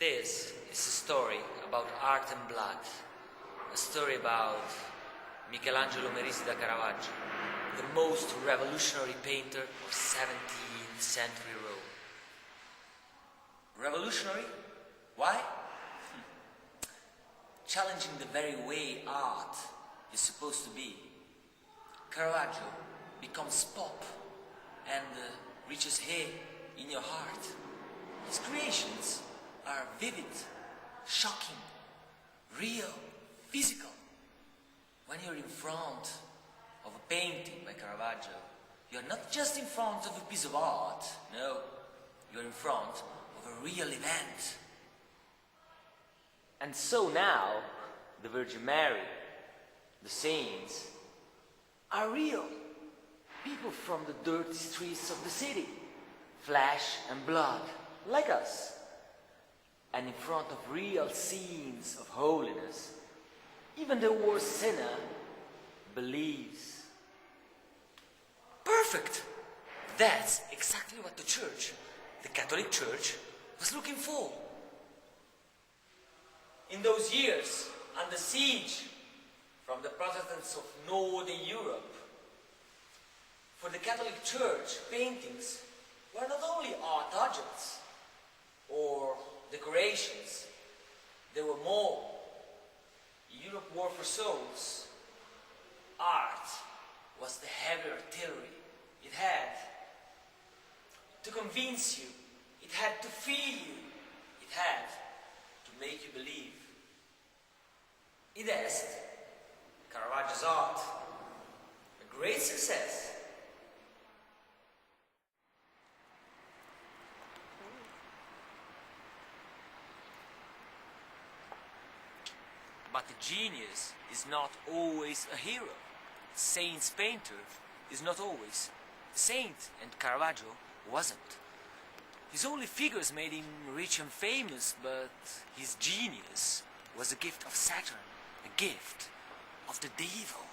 This is a story about art and blood, a story about Michelangelo Merisi da Caravaggio, the most revolutionary painter of 17th century Rome. Revolutionary? Why? Challenging the very way art is supposed to be. Caravaggio becomes pop and reaches here in your heart. His creations are vivid, shocking, real, physical. When you're in front of a painting by Caravaggio, you're not just in front of a piece of art, no, you're in front of a real event. And so now, the Virgin Mary, the saints, are real. People from the dirty streets of the city, flesh and blood, like us. And in front of real scenes of holiness, even the worst sinner believes. Perfect! That's exactly what the Church, the Catholic Church, was looking for. In those years, under siege from the Protestants of Northern Europe, for the Catholic Church, paintings were not only art objects or decorations, they were more. Europe war for souls. Art was the heavy artillery. It had to convince you, it had to feel you, it had to make you believe. Id est, Caravaggio's art, a great success. But the genius is not always a hero. Saint's painter is not always a saint, and Caravaggio wasn't. His only figures made him rich and famous, but his genius was a gift of Saturn, a gift of the devil.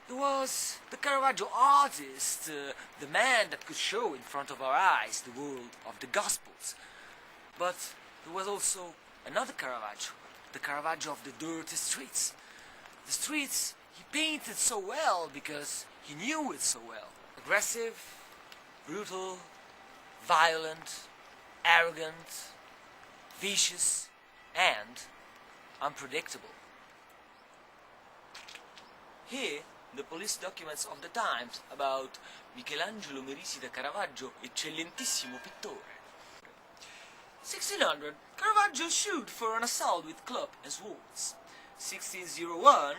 He was the Caravaggio artist, the man that could show in front of our eyes the world of the Gospels. But there was also another Caravaggio, the Caravaggio of the dirty streets. The streets he painted so well because he knew it so well. Aggressive, brutal, violent, arrogant, vicious, and unpredictable. Here, the police documents of the times about Michelangelo Merisi da Caravaggio, eccellentissimo pittore. 1600, Caravaggio sued for an assault with club and swords. 1601,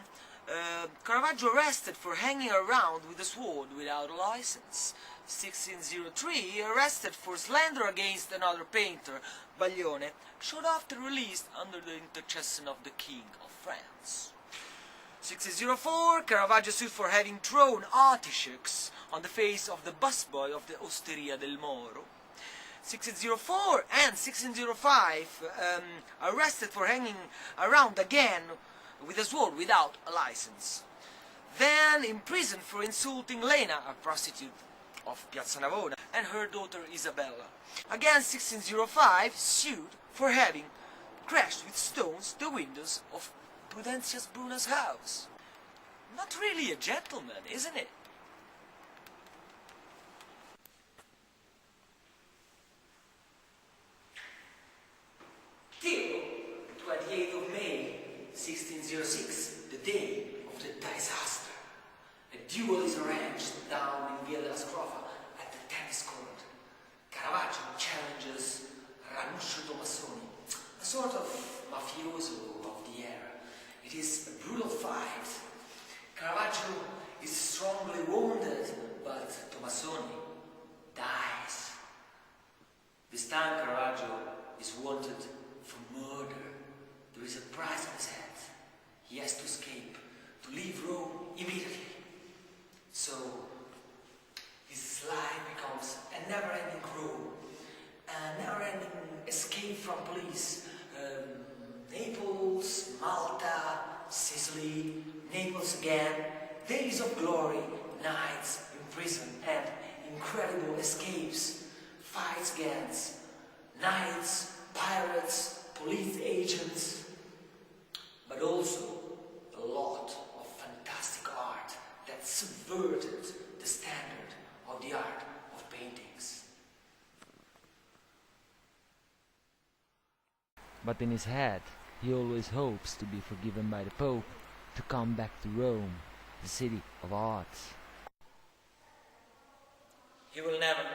Caravaggio arrested for hanging around with a sword without a license. 1603, arrested for slander against another painter, Baglione, short after released under the intercession of the King of France. 1604, Caravaggio sued for having thrown artichokes on the face of the busboy of the Osteria del Moro. 1604 and 1605, arrested for hanging around again with a sword without a license. Then imprisoned for insulting Lena, a prostitute of Piazza Navona, and her daughter Isabella. Again 1605, sued for having crashed with stones the windows of Prudentius Bruna's house. Not really a gentleman, isn't it? Till 28th of May, 1606, the day of the disaster. A duel is arranged down in Via della Scrofa at the tennis court. Caravaggio challenges Ranuccio Tomassoni, a sort of mafioso of the era. It is a brutal fight. Caravaggio is strongly wounded, but Tomassoni dies. This time Caravaggio is wanted for murder. There is a price on his head. He has to escape, to leave Rome immediately. So, his life becomes a never-ending road, a never-ending escape from police. Naples, Malta, Sicily, Naples again, days of glory, nights in prison, and incredible escapes, fights against, nights pirates, police agents, but also a lot of fantastic art that subverted the standard of the art of paintings. But in his head, he always hopes to be forgiven by the Pope, to come back to Rome, the city of arts. He will never.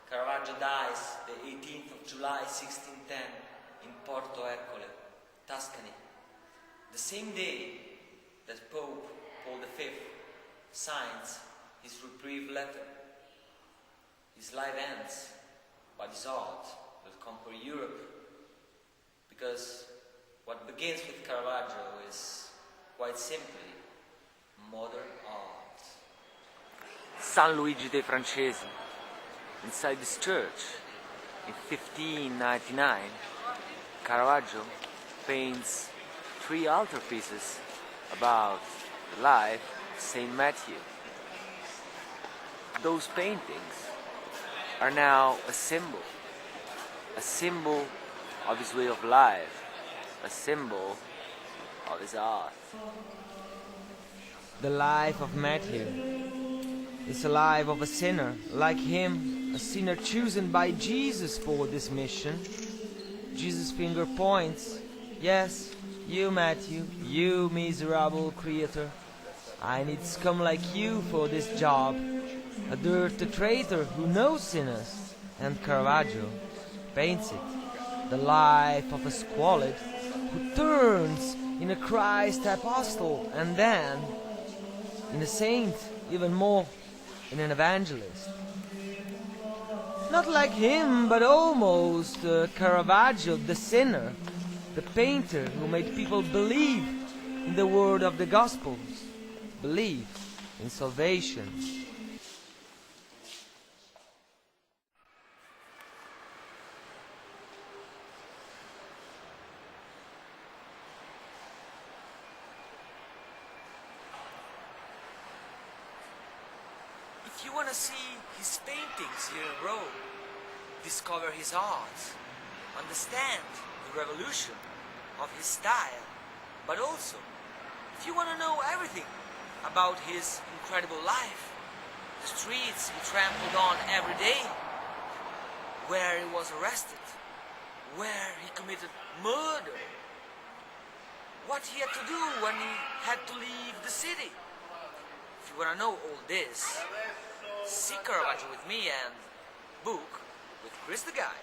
Caravaggio dies the 18th of July 1610 in Porto Ercole, Tuscany, the same day that Pope Paul V signs his reprieve letter. His life ends, but his art will conquer Europe, because what begins with Caravaggio is quite simply modern art. San Luigi dei Francesi. Inside this church, in 1599, Caravaggio paints 3 altarpieces about the life of Saint Matthew. Those paintings are now a symbol of his way of life, a symbol of his art. The life of Matthew is the life of a sinner, like him, a sinner chosen by Jesus for this mission. Jesus' finger points, yes, you Matthew, you miserable creator, I need scum like you for this job, a dirty traitor who knows sinners. And Caravaggio paints it, the life of a squalid who turns in a Christ apostle, and then in a saint, even more, in an evangelist. Not like him, but almost Caravaggio, the sinner, the painter who made people believe in the word of the Gospels, believe in salvation. If you want to see his paintings here in Rome, discover his art, understand the revolution of his style, but also, if you want to know everything about his incredible life, the streets he trampled on every day, where he was arrested, where he committed murder, what he had to do when he had to leave the city. If you want to know all this, see Caravaggio with me and book with Chris the Guy.